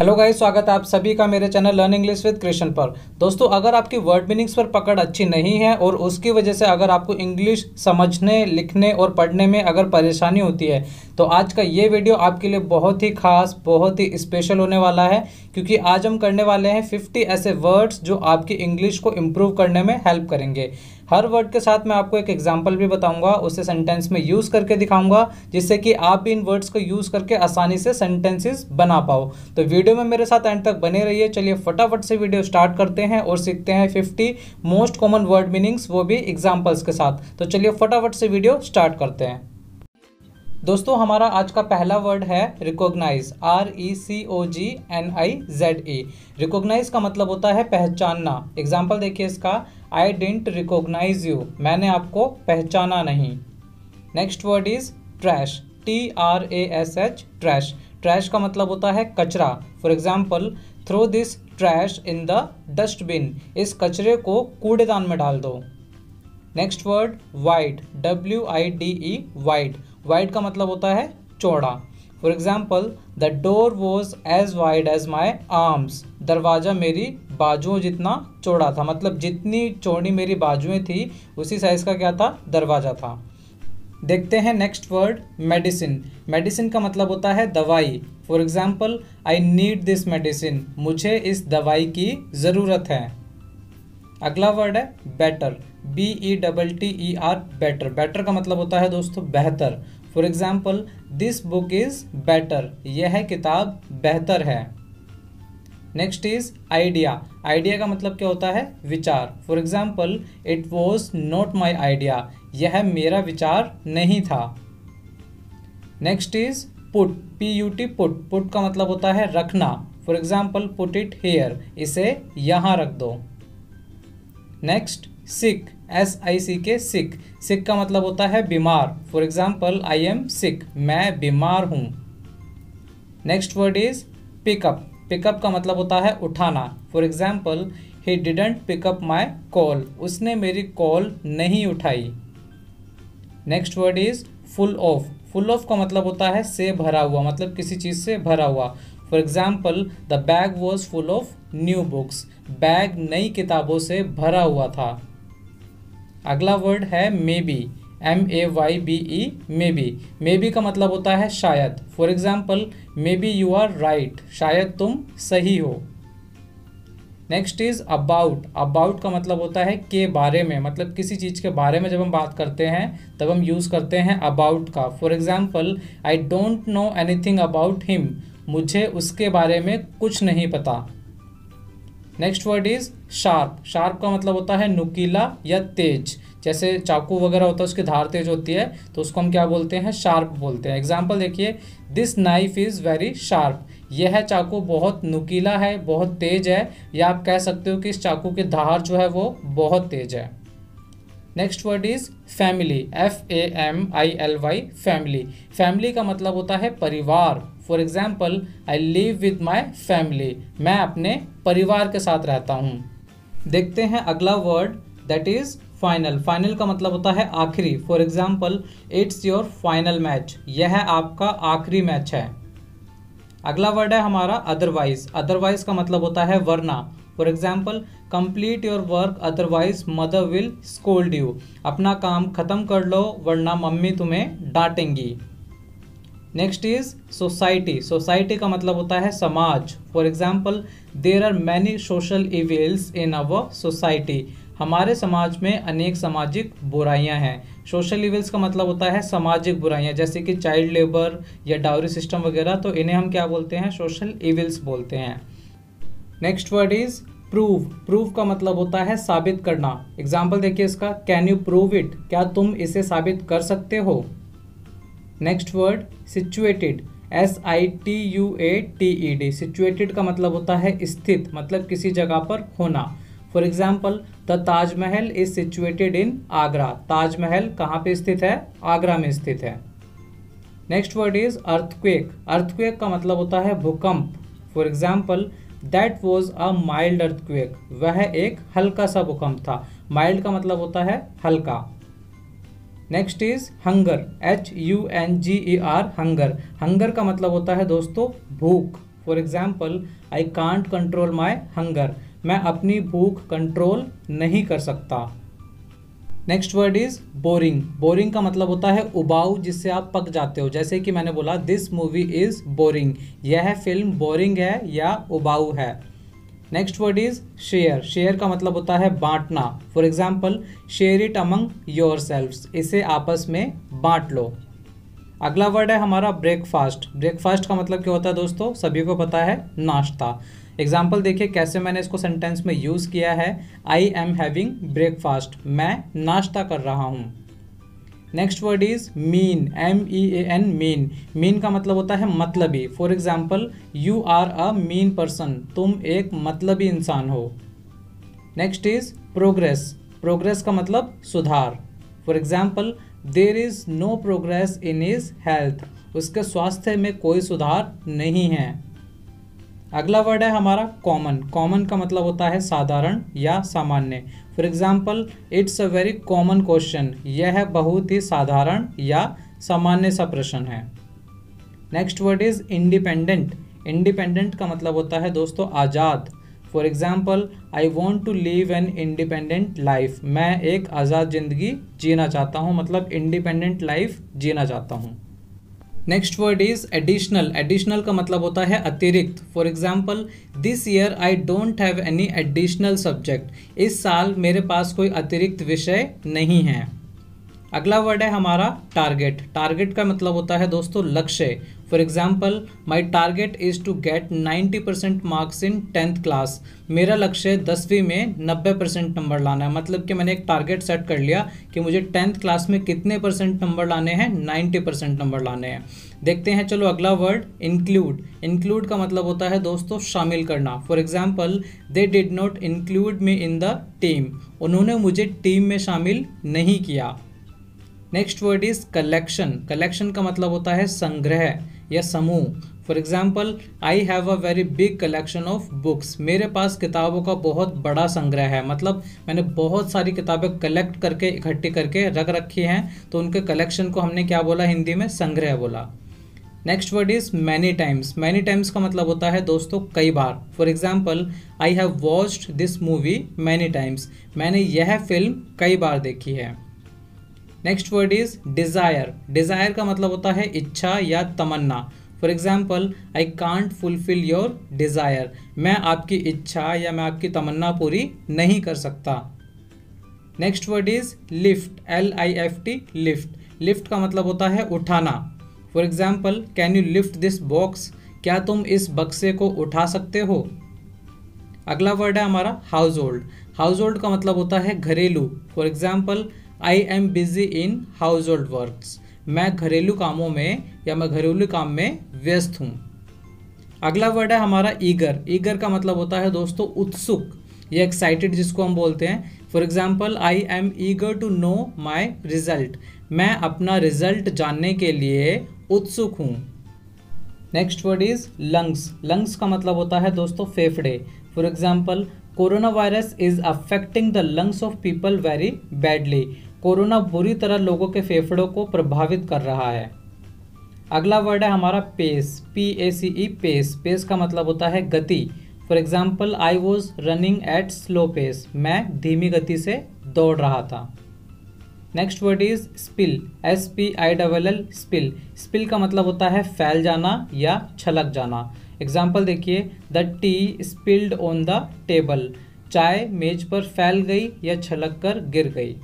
Hello guys, स्वागत है आप सभी का मेरे channel learn English with Krishna पर। दोस्तों, अगर आपकी वर्ड मीनिंग्स पर पकड़ अच्छी नहीं है और उसकी वजह से अगर आपको इंग्लिश समझने, लिखने और पढ़ने में अगर परेशानी होती है तो आज का ये वीडियो आपके लिए बहुत ही खास, बहुत ही स्पेशल होने वाला है, क्योंकि आज हम करने वाले हैं 50 ऐसे वर्ड्स जो आपकी इंग्लिश को इम्प्रूव करने में हेल्प करेंगे। हर वर्ड के साथ मैं आपको एक एग्जाम्पल भी बताऊंगा, उसे सेंटेंस में यूज़ करके दिखाऊंगा, जिससे कि आप भी इन वर्ड्स को यूज़ करके आसानी से सेंटेंसेस बना पाओ। तो वीडियो में मेरे साथ एंड तक बने रहिए। चलिए फटाफट से वीडियो स्टार्ट करते हैं और सीखते हैं 50 मोस्ट कॉमन वर्ड मीनिंग्स, वो भी एग्जाम्पल्स के साथ। तो चलिए फटाफट से वीडियो स्टार्ट करते हैं। दोस्तों, हमारा आज का पहला वर्ड है रिकॉग्नाइज, RECOGNIZE। रिकॉग्नाइज का मतलब होता है पहचानना। एग्जाम्पल देखिए इसका, आई डिडंट रिकॉग्नाइज यू, मैंने आपको पहचाना नहीं। Next word is trash, TRASH, trash. Trash का मतलब होता है कचरा। For example, throw this trash in the dustbin, इस कचरे को कूड़ेदान में डाल दो। Next word wide, WIDE, wide. Wide का मतलब होता है चौड़ा। For example, the door was as wide as my arms, दरवाज़ा मेरी बाजुओं जितना चौड़ा था, मतलब जितनी चौड़ी मेरी बाजुएं थी उसी साइज़ का क्या था, दरवाज़ा था। देखते हैं नेक्स्ट वर्ड मेडिसिन। मेडिसिन का मतलब होता है दवाई। For example, I need this medicine, मुझे इस दवाई की ज़रूरत है। अगला वर्ड है बेटर, BETTER, बेटर। बेटर का मतलब होता है दोस्तों बेहतर। For example, this book is better, यह किताब बेहतर है। Next is idea. आइडिया का मतलब क्या होता है, विचार। For example, it was not my idea, यह मेरा विचार नहीं था। Next is put, PUT, put. Put का मतलब होता है रखना। For example, put it here, इसे यहाँ रख दो। नेक्स्ट सिक, SICK, सिक। सिक का मतलब होता है बीमार। For example, I am sick, मैं बीमार हूँ। Next word is pickup. Pickup का मतलब होता है उठाना। For example, he didn't pick up my call, उसने मेरी कॉल नहीं उठाई। Next word is full of. Full of का मतलब होता है से भरा हुआ, मतलब किसी चीज़ से भरा हुआ। For example, the bag was full of new books, bag नई किताबों से भरा हुआ था। अगला वर्ड है maybe, MAYBE, maybe. Maybe का मतलब होता है शायद। For example, maybe you are right, शायद तुम सही हो। Next is about. अबाउट का मतलब होता है के बारे में, मतलब किसी चीज़ के बारे में जब हम बात करते हैं तब हम यूज़ करते हैं अबाउट का। For example, I don't know anything about him, मुझे उसके बारे में कुछ नहीं पता। Next word is sharp. Sharp का मतलब होता है नुकीला या तेज। जैसे चाकू वगैरह होता है, उसकी धार तेज होती है तो उसको हम क्या बोलते हैं, शार्प बोलते हैं। एग्जाम्पल देखिए, this knife is very sharp, यह चाकू बहुत नुकीला है, बहुत तेज है, या आप कह सकते हो कि इस चाकू की धार जो है वो बहुत तेज है। Next word is family, FAMILY, family. Family का मतलब होता है परिवार। For example, I live with my family, मैं अपने परिवार के साथ रहता हूँ। देखते हैं अगला word, that is final. Final का मतलब होता है आखिरी। For example, it's your final match, यह आपका आखिरी मैच है। अगला वर्ड है हमारा अदरवाइज। अदरवाइज का मतलब होता है वरना। For example, complete your work otherwise mother will scold you, अपना काम खत्म कर लो वरना मम्मी तुम्हें डांटेंगी। Next is society. सोसाइटी का मतलब होता है समाज। For example, there are many social evils in our society, हमारे समाज में अनेक सामाजिक बुराइयां हैं। सोशल इविल्स का मतलब होता है सामाजिक बुराइयां, जैसे कि चाइल्ड लेबर या डाउरी सिस्टम वगैरह, तो इन्हें हम क्या बोलते हैं, सोशल इविल्स बोलते हैं। Next word is prove. Prove का मतलब होता है साबित करना। एग्जाम्पल देखिए इसका, कैन यू प्रूव इट, क्या तुम इसे साबित कर सकते हो। Next word situated, SITUATED, situated का मतलब होता है स्थित, मतलब किसी जगह पर होना। For example, the Taj Mahal is situated in Agra, Taj Mahal कहाँ पे स्थित है, आगरा में स्थित है। Next word is earthquake. Earthquake का मतलब होता है भूकंप। For example, that was a mild earthquake, वह एक हल्का सा भूकंप था। माइल्ड का मतलब होता है हल्का। Next is hunger, HUNGER, hunger. Hunger का मतलब होता है दोस्तों भूख। For example I can't control my hunger, मैं अपनी भूख कंट्रोल नहीं कर सकता। Next word is boring. Boring का मतलब होता है उबाऊ, जिससे आप पक जाते हो। जैसे कि मैंने बोला दिस मूवी इज बोरिंग, यह फिल्म बोरिंग है या उबाऊ है। Next word is share. Share का मतलब होता है बांटना। For example share it among your selves, इसे आपस में बांट लो। अगला वर्ड है हमारा ब्रेकफास्ट। ब्रेकफास्ट का मतलब क्या होता है दोस्तों, सभी को पता है, नाश्ता। एग्जाम्पल देखिए कैसे मैंने इसको सेंटेंस में यूज़ किया है। आई एम हैविंग ब्रेकफास्ट, मैं नाश्ता कर रहा हूँ। Next word is mean, MEAN, mean. Mean का मतलब होता है मतलबी। For example you are a mean person, तुम एक मतलबी इंसान हो। Next is progress. प्रोग्रेस का मतलब सुधार। For example there is no progress in his health, उसके स्वास्थ्य में कोई सुधार नहीं है। अगला वर्ड है हमारा कॉमन। कॉमन का मतलब होता है साधारण या सामान्य। For example it's a very common question, यह बहुत ही साधारण या सामान्य सा प्रश्न है। Next word is independent. Independent का मतलब होता है दोस्तों आज़ाद। For example I want to live an independent life, मैं एक आज़ाद ज़िंदगी जीना चाहता हूँ, मतलब इंडिपेंडेंट लाइफ जीना चाहता हूँ। Next word is additional. Additional का मतलब होता है अतिरिक्त। For example this year I don't have any additional subject, इस साल मेरे पास कोई अतिरिक्त विषय नहीं है। अगला वर्ड है हमारा टारगेट। टारगेट का मतलब होता है दोस्तों लक्ष्य। For example my target is to get 90% marks in 10th class, मेरा लक्ष्य 10वीं में 90% नंबर लाना है। मतलब कि मैंने एक टारगेट सेट कर लिया कि मुझे 10th क्लास में कितने % नंबर लाने हैं, 90% नंबर लाने हैं। देखते हैं चलो अगला वर्ड इंक्लूड। इंक्लूड का मतलब होता है दोस्तों शामिल करना। For example they did not include me in the team, उन्होंने मुझे टीम में शामिल नहीं किया। Next word is collection. Collection का मतलब होता है संग्रह या समूह। For example I have a very big collection of books, मेरे पास किताबों का बहुत बड़ा संग्रह है। मतलब मैंने बहुत सारी किताबें कलेक्ट करके इकट्ठी करके रख रखी हैं, तो उनके कलेक्शन को हमने क्या बोला हिंदी में, संग्रह बोला। Next word is many times. Many times का मतलब होता है दोस्तों कई बार। For example I have watched this movie many times, मैंने यह फिल्म कई बार देखी है। Next word is desire. Desire का मतलब होता है इच्छा या तमन्ना। For example I can't fulfil your desire, मैं आपकी इच्छा या मैं आपकी तमन्ना पूरी नहीं कर सकता। Next word is lift, LIFT, lift. Lift का मतलब होता है उठाना। For example can you lift this box, क्या तुम इस बक्से को उठा सकते हो। अगला वर्ड है हमारा हाउस होल्ड। हाउस होल्ड का मतलब होता है घरेलू। For example I am busy in house hold works, मैं घरेलू कामों में या मैं घरेलू काम में व्यस्त हूँ। अगला वर्ड है हमारा ईगर। ईगर का मतलब होता है दोस्तों उत्सुक या एक्साइटेड, जिसको हम बोलते हैं। For example I am eager to know my result, मैं अपना रिजल्ट जानने के लिए उत्सुक हूँ। Next word is lungs. Lungs का मतलब होता है दोस्तों फेफड़े। For example corona virus is affecting the lungs of people very badly, corona बुरी तरह लोगों के फेफड़ों को प्रभावित कर रहा है। अगला वर्ड है हमारा पेस, PACE, पेस। पेस का मतलब होता है गति। For example I was running at slow pace, मैं धीमी गति से दौड़ रहा था। Next word is spill, SPILL, spill. Spill का मतलब होता है फैल जाना या छलक जाना। एग्जाम्पल देखिए the T spilled on the table, चाय मेज पर फैल गई या छलक कर गिर गई।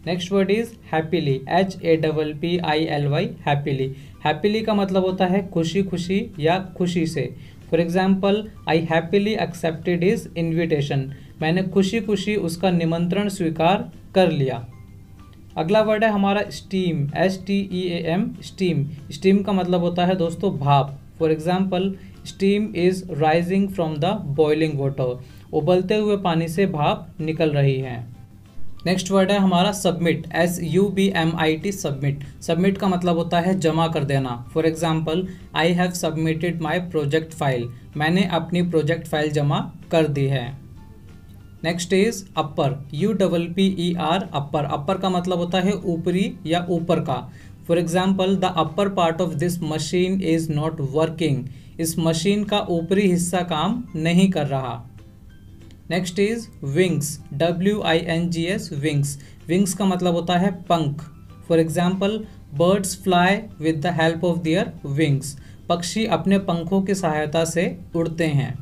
Next word is happily, HAPPILY, happily. Happily का मतलब होता है खुशी खुशी या खुशी से। For example I happily accepted his invitation, मैंने खुशी खुशी उसका निमंत्रण स्वीकार कर लिया। अगला वर्ड है हमारा स्टीम, STEAM, स्टीम। स्टीम का मतलब होता है दोस्तों भाप। For example steam is rising from the boiling water, उबलते हुए पानी से भाप निकल रही है। नेक्स्ट वर्ड है हमारा सबमिट, SUBMIT, सबमिट। सबमिट का मतलब होता है जमा कर देना। For example I have submitted my project file, मैंने अपनी प्रोजेक्ट फाइल जमा कर दी है। नेक्स्ट इज अपर, UPPER, अपर। अपर का मतलब होता है ऊपरी या ऊपर का। For example the upper part of this machine is not working, इस मशीन का ऊपरी हिस्सा काम नहीं कर रहा। Next is wings, WINGS, wings. Wings का मतलब होता है पंख। For example birds fly with the help of their wings, पक्षी अपने पंखों की सहायता से उड़ते हैं।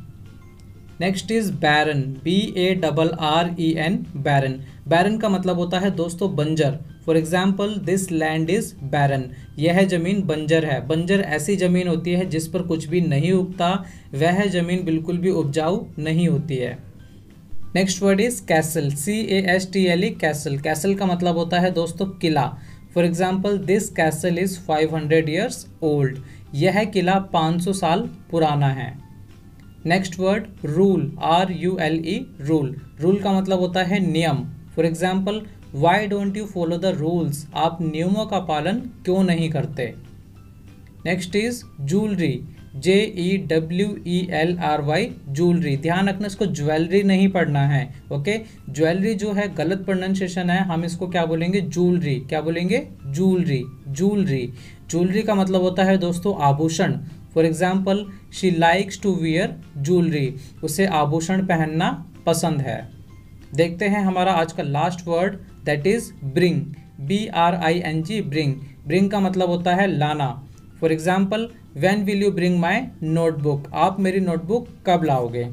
Next is barren, BARREN, barren. Barren का मतलब होता है दोस्तों बंजर। For example this land is barren, यह जमीन बंजर है। बंजर ऐसी जमीन होती है जिस पर कुछ भी नहीं उगता, वह जमीन बिल्कुल भी उपजाऊ नहीं होती है। Next word is castle, CASTLE, castle. Castle का मतलब होता है दोस्तों किला। For example this castle is 500 years old, यह किला 500 साल पुराना है। Next word rule, RULE, rule. Rule का मतलब होता है नियम। For example why don't you follow the rules, आप नियमों का पालन क्यों नहीं करते। Next is jewellery, JEWELRY, jewellery. ध्यान रखना इसको ज्वेलरी नहीं पढ़ना है, ओके। ज्वेलरी जो है गलत प्रोनाउंसिएशन है, हम इसको क्या बोलेंगे, ज्वेलरी। क्या बोलेंगे, ज्वेलरी, ज्वेलरी। ज्वेलरी का मतलब होता है दोस्तों आभूषण। For example she likes to wear jewellery, उसे आभूषण पहनना पसंद है। देखते हैं हमारा आज का last word, that is bring, BRING, bring. Bring का मतलब होता है लाना। For example when will you bring my notebook, आप मेरी नोटबुक कब लाओगे।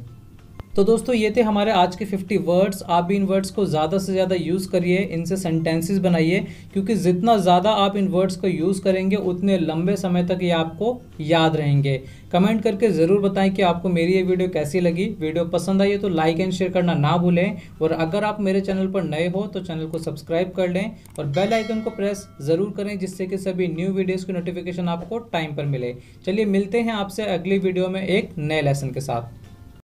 तो दोस्तों ये थे हमारे आज के 50 वर्ड्स। आप भी इन वर्ड्स को ज़्यादा से ज़्यादा यूज़ करिए, इनसे सेंटेंसेस बनाइए, क्योंकि जितना ज़्यादा आप इन वर्ड्स को यूज़ करेंगे उतने लंबे समय तक ये आपको याद रहेंगे। कमेंट करके ज़रूर बताएं कि आपको मेरी ये वीडियो कैसी लगी। वीडियो पसंद आई है तो लाइक एंड शेयर करना ना भूलें, और अगर आप मेरे चैनल पर नए हो तो चैनल को सब्सक्राइब कर लें और बेल आइकन को प्रेस ज़रूर करें, जिससे कि सभी न्यू वीडियोज़ की नोटिफिकेशन आपको टाइम पर मिले। चलिए मिलते हैं आपसे अगली वीडियो में एक नए लेसन के साथ।